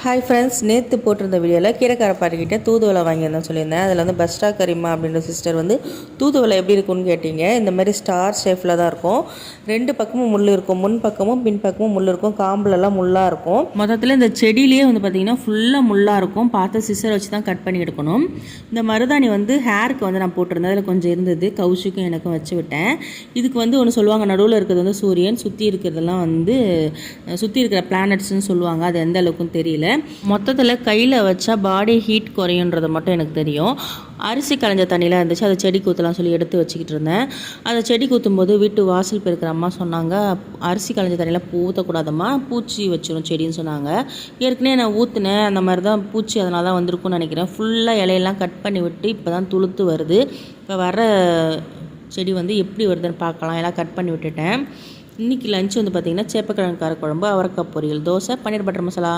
Hi friends, நேற்று போட்டிருந்த வீடியோவில் கீரைக்கார பாட்டிக்கிட்ட தூதுவளை வாங்கியிருந்தேன் சொல்லியிருந்தேன். அதில் வந்து பஸ்டா கரிமா அப்படின்ற சிஸ்டர் வந்து தூதுவளை எப்படி இருக்குன்னு கேட்டிங்க. இந்த மாதிரி ஸ்டார் ஷேப்பில் தான் இருக்கும். ரெண்டு பக்கமும் முள் இருக்கும், முன் பக்கமும் பின் பக்கமும் முள் இருக்கும், காம்புலலாம் முள்ளாக இருக்கும். மொத்தத்தில் இந்த செடியிலேயே வந்து பார்த்திங்கன்னா ஃபுல்லாக முள்ளாக இருக்கும். பார்த்து சிஸ்டர் வச்சு தான் கட் பண்ணி எடுக்கணும். இந்த மருதாணி வந்து ஹேருக்கு வந்து நான் போட்டிருந்தேன். அதில் கொஞ்சம் இருந்தது, கவுஷுக்கும் எனக்கும் வச்சு விட்டேன். இதுக்கு வந்து ஒன்று சொல்லுவாங்க, நடுவில் இருக்கிறது வந்து சூரியன், சுற்றி இருக்கிறதெல்லாம் வந்து சுற்றி இருக்கிற பிளானட்ஸ்ன்னு சொல்லுவாங்க. அது எந்த அளவுக்குன்னு தெரியல. மொத்தத்தில் கையில் வச்சா பாடி ஹீட் குறையுன்றது மட்டும் எனக்கு தெரியும். அரிசி களைஞ்ச தண்ணியில் இருந்துச்சு, அதை செடி கூத்தலாம் சொல்லி எடுத்து வச்சுக்கிட்டு இருந்தேன். அதை செடி கூத்தும்போது வீட்டு வாசல் பெருக்கிற அம்மா சொன்னாங்க, அரிசி களைஞ்ச தண்ணியில் ஊற்றக்கூடாதம்மா, பூச்சி வச்சிடும் செடின்னு சொன்னாங்க. ஏற்கனவே நான் ஊற்றுனேன், அந்த மாதிரி தான் பூச்சி அதனால தான் வந்திருக்கும்னு நினைக்கிறேன். ஃபுல்லாக இலையெல்லாம் கட் பண்ணி விட்டு இப்போ தான் துளுத்து வருது. இப்போ வர செடி வந்து எப்படி வருதுன்னு பார்க்கலாம். எல்லாம் கட் பண்ணி விட்டுட்டேன். இன்றைக்கி லஞ்ச் வந்து பார்த்திங்கன்னா சேப்பக்கிழங்கு காரக்குழம்பு, அவரைக்காய் பொரியல், தோசை, பன்னீர் பட்டர் மசாலா.